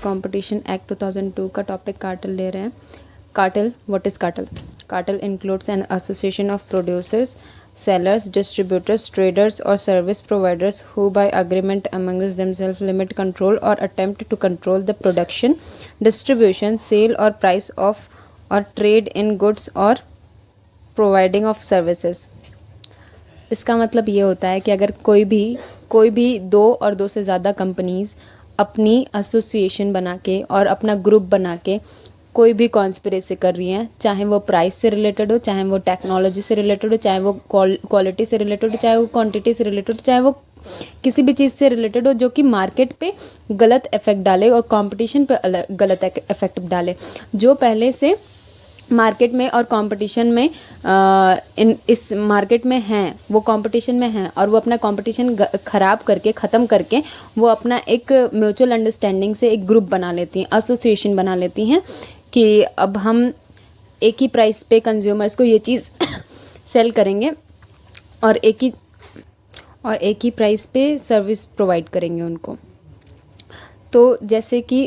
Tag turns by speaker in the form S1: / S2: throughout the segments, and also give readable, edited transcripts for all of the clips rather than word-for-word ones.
S1: Competition act 2002 का topic cartel ले रहे हैं। Cartel, what is cartel? Cartel includes an association of producers, sellers, distributors, traders or service providers who by agreement amongst themselves limit, control or attempt to control the production, distribution, sale or price of or trade in goods or providing of services। इसका मतलब ये होता है कि अगर कोई भी दो और दो से ज़्यादा कंपनीज़ अपनी एसोसिएशन बना के और अपना ग्रुप बना के कोई भी कॉन्स्पिरेसी कर रही हैं, चाहे वो प्राइस से रिलेटेड हो, चाहे वो टेक्नोलॉजी से रिलेटेड हो, चाहे वो क्वालिटी से रिलेटेड हो, चाहे वो क्वांटिटी से रिलेटेड हो, चाहे वो किसी भी चीज़ से रिलेटेड हो जो कि मार्केट पे गलत इफेक्ट डाले और कंपटीशन पे गलत इफेक्ट डाले, जो पहले से मार्केट में और कंपटीशन में इस मार्केट में हैं, वो कंपटीशन में हैं और वो अपना कंपटीशन ख़राब करके ख़त्म करके वो अपना एक म्यूचुअल अंडरस्टैंडिंग से एक ग्रुप बना लेती हैं, एसोसिएशन बना लेती हैं कि अब हम एक ही प्राइस पे कंज्यूमर्स को ये चीज़ सेल करेंगे और एक ही प्राइस पे सर्विस प्रोवाइड करेंगे उनको। तो जैसे कि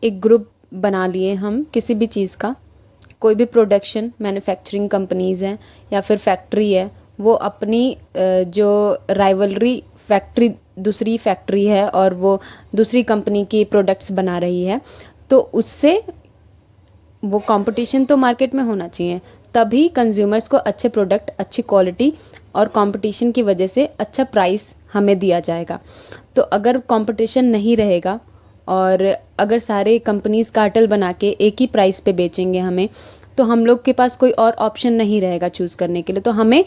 S1: एक ग्रुप बना लिए हम किसी भी चीज़ का, कोई भी प्रोडक्शन मैन्युफैक्चरिंग कंपनीज़ हैं या फिर फैक्ट्री है, वो अपनी जो राइवलरी फैक्ट्री दूसरी फैक्ट्री है और वो दूसरी कंपनी की प्रोडक्ट्स बना रही है, तो उससे वो कंपटीशन तो मार्केट में होना चाहिए, तभी कंज्यूमर्स को अच्छे प्रोडक्ट, अच्छी क्वालिटी और कंपटीशन की वजह से अच्छा प्राइस हमें दिया जाएगा। तो अगर कंपटीशन नहीं रहेगा और अगर सारे कंपनीज़ कार्टेल बना के एक ही प्राइस पे बेचेंगे हमें, तो हम लोग के पास कोई और ऑप्शन नहीं रहेगा चूज़ करने के लिए। तो हमें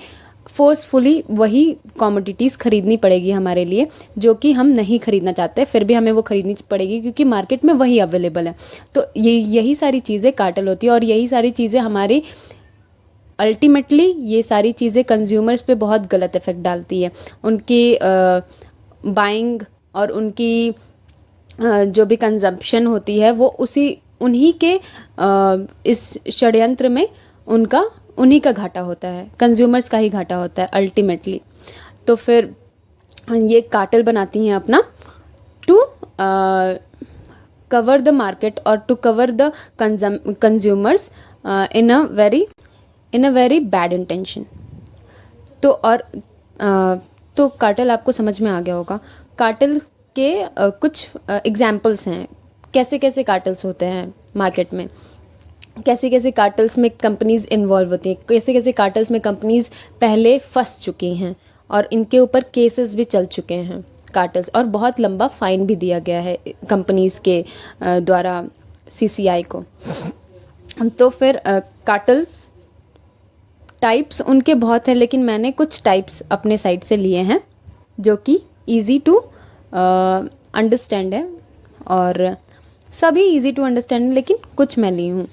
S1: फोर्सफुली वही कमोडिटीज़ ख़रीदनी पड़ेगी हमारे लिए जो कि हम नहीं ख़रीदना चाहते, फिर भी हमें वो ख़रीदनी पड़ेगी क्योंकि मार्केट में वही अवेलेबल है। तो यही सारी चीज़ें कार्टेल होती है और यही सारी चीज़ें हमारी अल्टीमेटली ये सारी चीज़ें कंज्यूमर्स पे बहुत गलत इफ़ेक्ट डालती है। उनकी बाइंग और उनकी जो भी कंजम्पशन होती है वो उन्हीं के इस षड्यंत्र में उन्हीं का घाटा होता है, कंज्यूमर्स का ही घाटा होता है अल्टीमेटली। तो फिर ये कार्टेल बनाती हैं अपना टू कवर द मार्केट और to cover the consumers in a very bad intention. तो कार्टेल आपको समझ में आ गया होगा। कार्टेल के कुछ एग्जाम्पल्स हैं, कैसे कैसे कार्टेल्स होते हैं मार्केट में, कैसे कैसे कार्टेल्स में कंपनीज़ इन्वॉल्व होती हैं, कैसे कैसे कार्टेल्स में कंपनीज़ पहले फंस चुकी हैं और इनके ऊपर केसेस भी चल चुके हैं कार्टेल्स, और बहुत लंबा फ़ाइन भी दिया गया है कंपनीज़ के द्वारा CCI को। तो फिर कार्टेल टाइप्स उनके बहुत हैं, लेकिन मैंने कुछ टाइप्स अपने साइड से लिए हैं जो कि ईज़ी टू अंडरस्टैंड है और सभी इजी टू अंडरस्टैंड, लेकिन कुछ मैं ली हूँ।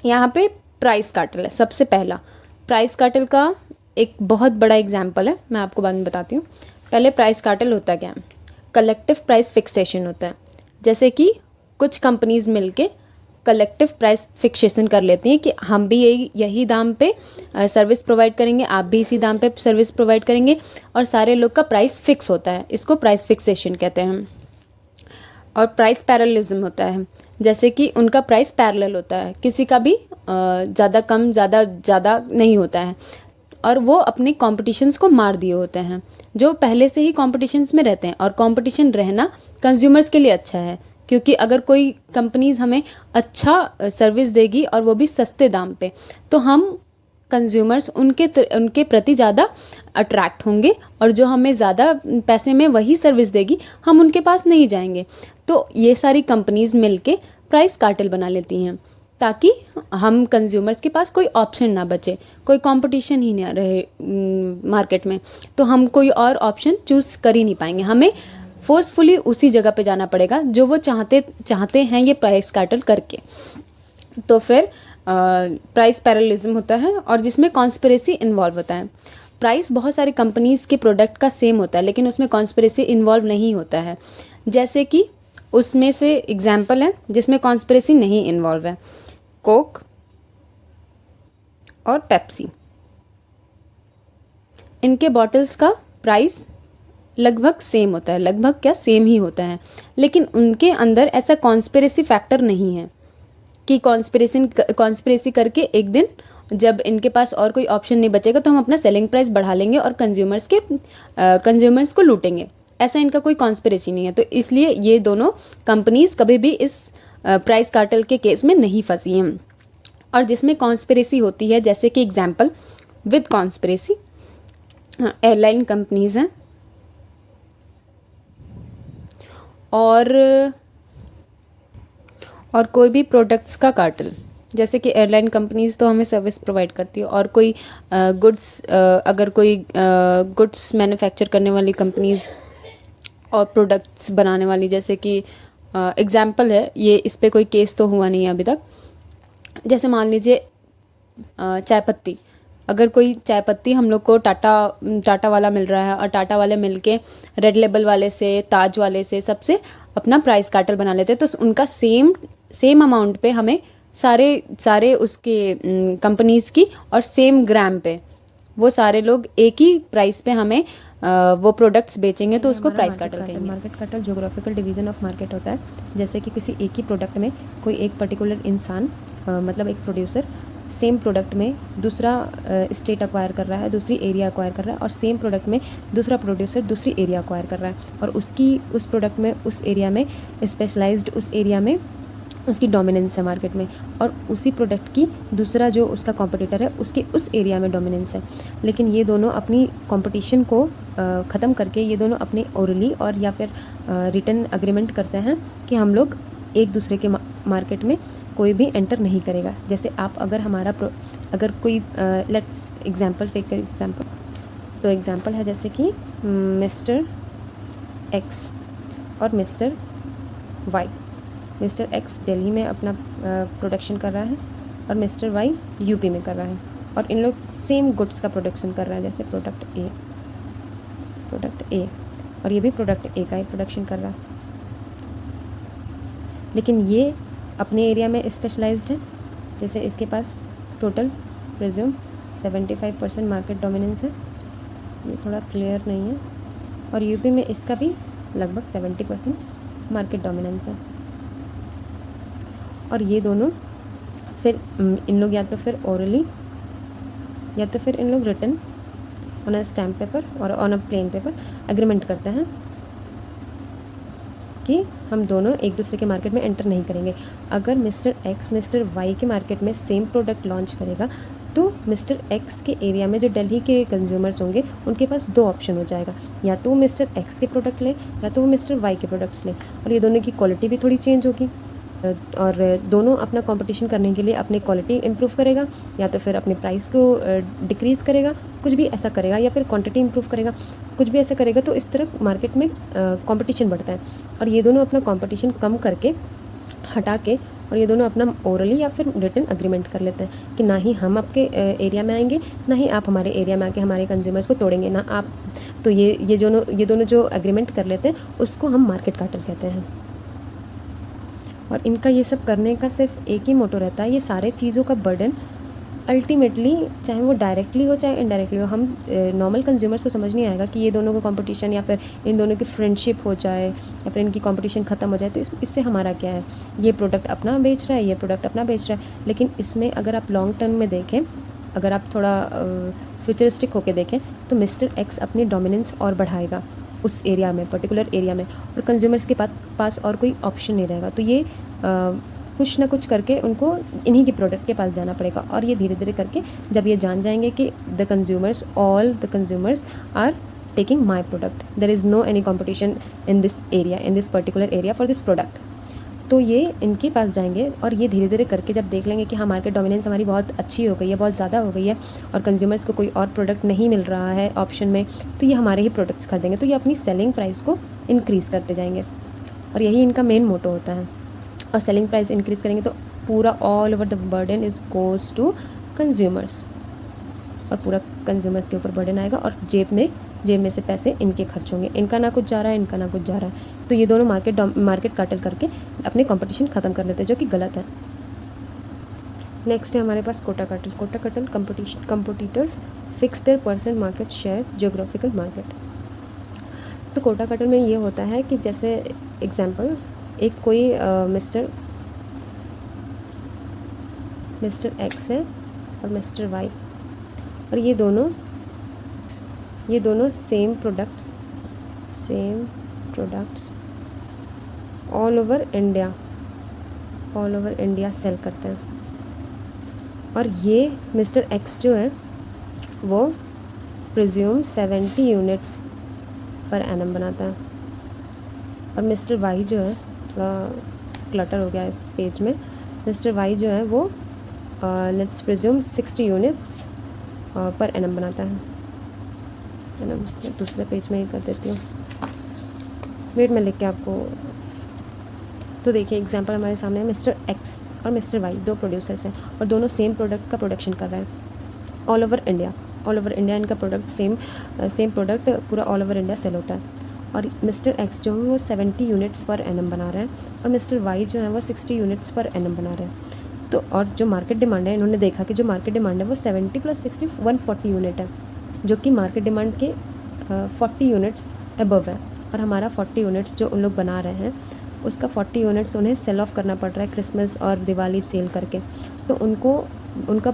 S1: यहाँ पे प्राइस कार्टेल है सबसे पहला। प्राइस कार्टेल का एक बहुत बड़ा एग्जाम्पल है, मैं आपको बाद में बताती हूँ। पहले प्राइस कार्टेल होता क्या है? कलेक्टिव प्राइस फिक्सेशन होता है। जैसे कि कुछ कंपनीज़ मिलके कलेक्टिव प्राइस फिक्सेशन कर लेती हैं कि हम भी यही दाम पे सर्विस प्रोवाइड करेंगे, आप भी इसी दाम पे सर्विस प्रोवाइड करेंगे और सारे लोग का प्राइस फिक्स होता है। इसको प्राइस फिक्सेशन कहते हैं। और प्राइस पैरेललिज्म होता है, जैसे कि उनका प्राइस पैरेलल होता है, किसी का भी ज़्यादा कम ज़्यादा नहीं होता है और वो अपने कॉम्पिटिशन्स को मार दिए होते हैं जो पहले से ही कॉम्पिटिशन्स में रहते हैं। और कॉम्पिटिशन रहना कंज्यूमर्स के लिए अच्छा है, क्योंकि अगर कोई कंपनीज़ हमें अच्छा सर्विस देगी और वो भी सस्ते दाम पे, तो हम कंज्यूमर्स उनके प्रति ज़्यादा अट्रैक्ट होंगे और जो हमें ज़्यादा पैसे में वही सर्विस देगी हम उनके पास नहीं जाएंगे। तो ये सारी कंपनीज़ मिलके प्राइस कार्टेल बना लेती हैं ताकि हम कंज्यूमर्स के पास कोई ऑप्शन ना बचे, कोई कंपटीशन ही ना रहे मार्केट में, तो हम कोई और ऑप्शन चूज़ कर ही नहीं पाएंगे। हमें फोर्सफुली उसी जगह पे जाना पड़ेगा जो वो चाहते हैं ये प्राइस कार्टेल करके। तो फिर प्राइस पैरेललिज्म होता है और जिसमें कॉन्स्पिरेसी इन्वॉल्व होता है। प्राइस बहुत सारी कंपनीज़ के प्रोडक्ट का सेम होता है लेकिन उसमें कॉन्स्पिरेसी इन्वॉल्व नहीं होता है। जैसे कि उसमें से एग्जाम्पल है जिसमें कॉन्स्पिरेसी नहीं इन्वॉल्व है, कोक और पेप्सी। इनके बॉटल्स का प्राइस लगभग सेम होता है, लगभग क्या सेम ही होता है, लेकिन उनके अंदर ऐसा कॉन्स्पिरेसी फैक्टर नहीं है कि कॉन्स्पिरेसी करके एक दिन जब इनके पास और कोई ऑप्शन नहीं बचेगा तो हम अपना सेलिंग प्राइस बढ़ा लेंगे और कंज्यूमर्स को लूटेंगे। ऐसा इनका कोई कॉन्स्पिरेसी नहीं है। तो इसलिए ये दोनों कंपनीज कभी भी इस प्राइस कार्टेल के केस में नहीं फंसी हैं। और जिसमें कॉन्स्पिरेसी होती है, जैसे कि example with conspiracy airline companies हैं और कोई भी प्रोडक्ट्स का कार्टेल, जैसे कि एयरलाइन कंपनीज तो हमें सर्विस प्रोवाइड करती है और कोई गुड्स, अगर कोई गुड्स मैन्युफैक्चर करने वाली कंपनीज और प्रोडक्ट्स बनाने वाली, जैसे कि एग्जांपल है ये, इस पे कोई केस तो हुआ नहीं है अभी तक। जैसे मान लीजिए चाय पत्ती, अगर कोई चाय पत्ती हम लोग को टाटा वाला मिल रहा है और टाटा वाले मिलके रेड लेबल वाले से, ताज वाले से, सबसे अपना प्राइस कार्टेल बना लेते हैं, तो उनका सेम अमाउंट पे हमें सारे उसके कंपनीज़ की और सेम ग्राम पे वो सारे लोग एक ही प्राइस पे हमें वो प्रोडक्ट्स बेचेंगे, तो उसको प्राइस कार्टेल कहेंगे।
S2: Market cartel geographical division of market होता है। जैसे कि किसी एक ही प्रोडक्ट में कोई एक पर्टिकुलर इंसान, मतलब एक प्रोड्यूसर सेम प्रोडक्ट में दूसरा स्टेट अक्वायर कर रहा है, दूसरी एरिया अक्वायर कर रहा है, और सेम प्रोडक्ट में दूसरा प्रोड्यूसर दूसरी एरिया अक्वायर कर रहा है, और उस प्रोडक्ट में उस एरिया में स्पेशलाइज्ड, उस एरिया में उसकी डोमिनेंस है मार्केट में, और उसी प्रोडक्ट की दूसरा जो उसका कॉम्पिटिटर है उसके उस एरिया में डोमिनेंस है। लेकिन ये दोनों अपनी कंपटीशन को ख़त्म करके ये दोनों अपने ओरली और या फिर रिटन एग्रीमेंट करते हैं कि हम लोग एक दूसरे के मार्केट में कोई भी एंटर नहीं करेगा। जैसे आप अगर कोई लेट्स एग्जांपल टेक एग्जांपल, तो एग्जांपल है जैसे कि मिस्टर एक्स और mister Y. Mister X Delhi में अपना प्रोडक्शन कर रहा है और मिस्टर वाई यूपी में कर रहा है, और इन लोग सेम गुड्स का प्रोडक्शन कर रहा है, जैसे प्रोडक्ट ए, और ये भी प्रोडक्ट ए का ही प्रोडक्शन कर रहा है। लेकिन ये अपने एरिया में स्पेशलाइज्ड है, जैसे इसके पास टोटल प्रिज्यूम 75% मार्केट डोमिनेंस है, ये थोड़ा क्लियर नहीं है, और यूपी में इसका भी लगभग 70% मार्केट डोमिनेंस है। और ये दोनों फिर इन लोग या तो फिर ओरली या तो फिर इन लोग written on a stamp paper और on a plain paper agreement करते हैं कि हम दोनों एक दूसरे के मार्केट में एंटर नहीं करेंगे। अगर मिस्टर एक्स मिस्टर वाई के मार्केट में सेम प्रोडक्ट लॉन्च करेगा तो मिस्टर एक्स के एरिया में जो दिल्ली के कंज्यूमर्स होंगे उनके पास दो ऑप्शन हो जाएगा, या तो वो मिस्टर एक्स के प्रोडक्ट ले या तो वो मिस्टर वाई के प्रोडक्ट्स ले, और ये दोनों की क्वालिटी भी थोड़ी चेंज होगी, और दोनों अपना कंपटीशन करने के लिए अपनी क्वालिटी इम्प्रूव करेगा या तो फिर अपने प्राइस को डिक्रीज़ करेगा, कुछ भी ऐसा करेगा, या फिर क्वांटिटी इम्प्रूव करेगा, कुछ भी ऐसा करेगा। तो इस तरह मार्केट में कंपटीशन बढ़ता है, और ये दोनों अपना कंपटीशन कम करके हटा के और ये दोनों अपना ओरली या फिर रिटन एग्रीमेंट कर लेते हैं कि ना ही हम आपके एरिया में आएंगे, ना ही आप हमारे एरिया में आके हमारे कंज्यूमर्स को तोड़ेंगे, ना आप। तो ये दोनों जो एग्रीमेंट कर लेते हैं उसको हम मार्केट कार्टेल कहते हैं। और इनका ये सब करने का सिर्फ एक ही मोटो रहता है, ये सारे चीज़ों का बर्डन अल्टीमेटली, चाहे वो डायरेक्टली हो चाहे इनडायरेक्टली हो, हम नॉर्मल कंज्यूमर्स को समझ नहीं आएगा कि ये दोनों को कंपटीशन या फिर इन दोनों की फ्रेंडशिप हो जाए या फिर इनकी कंपटीशन ख़त्म हो जाए तो इससे हमारा क्या है। ये प्रोडक्ट अपना बेच रहा है, ये प्रोडक्ट अपना बेच रहा है, लेकिन इसमें अगर आप लॉन्ग टर्म में देखें, अगर आप थोड़ा फ्यूचरिस्टिक होकर देखें तो मिस्टर एक्स अपनी डोमिनेंस और बढ़ाएगा उस एरिया में, पर्टिकुलर एरिया में, और कंज्यूमर्स के पास और कोई ऑप्शन नहीं रहेगा। तो ये कुछ ना कुछ करके उनको इन्हीं के प्रोडक्ट के पास जाना पड़ेगा, और ये धीरे धीरे करके जब ये जान जाएंगे कि all the consumers are taking my product, there is no any competition in this particular area for this product, तो ये इनके पास जाएंगे, और ये धीरे धीरे करके जब देख लेंगे कि हाँ मार्केट डोमिनेंस हमारी बहुत अच्छी हो गई है, बहुत ज़्यादा हो गई है, और कंज्यूमर्स को कोई और प्रोडक्ट नहीं मिल रहा है ऑप्शन में, तो ये हमारे ही प्रोडक्ट्स खरीदेंगे, तो ये अपनी सेलिंग प्राइस को इंक्रीज़ करते जाएंगे, और यही इनका मेन मोटो होता है। और सेलिंग प्राइस इंक्रीज़ करेंगे तो पूरा all over the burden is goes to consumers, और पूरा कंज्यूमर्स के ऊपर बर्डन आएगा, और जेब में से पैसे इनके खर्च होंगे, इनका ना कुछ जा रहा है, इनका ना कुछ जा रहा है, तो ये दोनों मार्केट कार्टेल करके अपने कंपटीशन ख़त्म कर लेते हैं, जो कि गलत है। नेक्स्ट है हमारे पास quota cartel competitors fix their percent market share geographical market. तो कोटा कार्टेल में ये होता है कि जैसे एग्जांपल एक कोई मिस्टर एक्स है और मिस्टर वाई, और ये दोनों same products all over India sale करते हैं। और ये मिस्टर एक्स जो है वो प्रिज्यूम 70 यूनिट्स पर एनम बनाता है, और मिस्टर वाई जो है, थोड़ा क्लटर हो गया इस पेज में, मिस्टर वाई जो है वो let's presume 60 units per annum बनाता है। एनम दूसरे पेज में ही कर देती हूँ, वेट में लिख के आपको। तो देखिए एग्जांपल हमारे सामने है, मिस्टर एक्स और मिस्टर वाई दो प्रोड्यूसर्स हैं और दोनों सेम प्रोडक्ट का प्रोडक्शन कर रहे हैं ऑल ओवर इंडिया इनका प्रोडक्ट सेम प्रोडक्ट पूरा ऑल ओवर इंडिया सेल होता है। और मिस्टर एक्स जो है वो 70 यूनिट्स पर एनम बना रहे हैं और मिस्टर वाई जो है वो 60 यूनिट्स पर एनम बना रहे हैं। तो और जो मार्केट डिमांड है, इन्होंने देखा कि जो मार्केट डिमांड है वो 70 + 60 140 यूनिट है, जो कि मार्केट डिमांड के 40 यूनिट्स अबव है। और हमारा 40 यूनिट्स जो उन लोग बना रहे हैं उसका 40 यूनिट्स उन्हें सेल ऑफ करना पड़ रहा है क्रिसमस और दिवाली सेल करके। तो उनका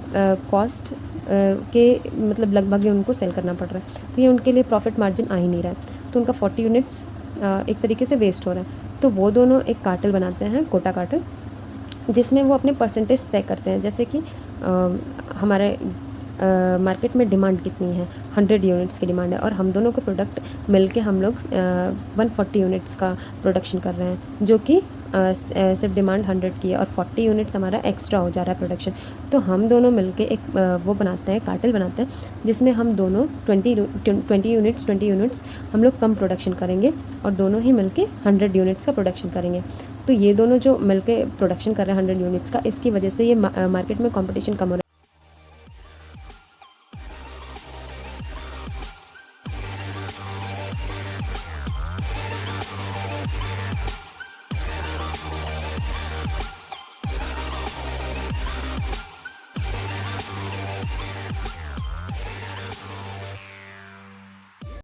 S2: कॉस्ट के मतलब लगभग ही उनको सेल करना पड़ रहा है, तो ये उनके लिए प्रॉफिट मार्जिन आ ही नहीं रहा है, तो उनका 40 यूनिट्स एक तरीके से वेस्ट हो रहा है। तो वो दोनों एक कार्टेल बनाते हैं, कोटा कार्टेल, जिसमें वो अपने परसेंटेज तय करते हैं। जैसे कि हमारे मार्केट में डिमांड कितनी है, 100 यूनिट्स की डिमांड है, और हम दोनों को प्रोडक्ट मिलके हम लोग 140 यूनिट्स का प्रोडक्शन कर रहे हैं, जो कि सिर्फ डिमांड 100 की है और 40 यूनिट्स हमारा एक्स्ट्रा हो जा रहा है प्रोडक्शन। तो हम दोनों मिलके एक वो बनाते हैं, कार्टेल बनाते हैं, जिसमें हम दोनों 20 यूनिट्स हम लोग कम प्रोडक्शन करेंगे और दोनों ही मिलके 100 यूनिट्स का प्रोडक्शन करेंगे। तो ये दोनों जो मिलके प्रोडक्शन कर रहे हैं 100 यूनिट्स का, इसकी वजह से ये मार्केट में कंपटीशन कम हो रहा है।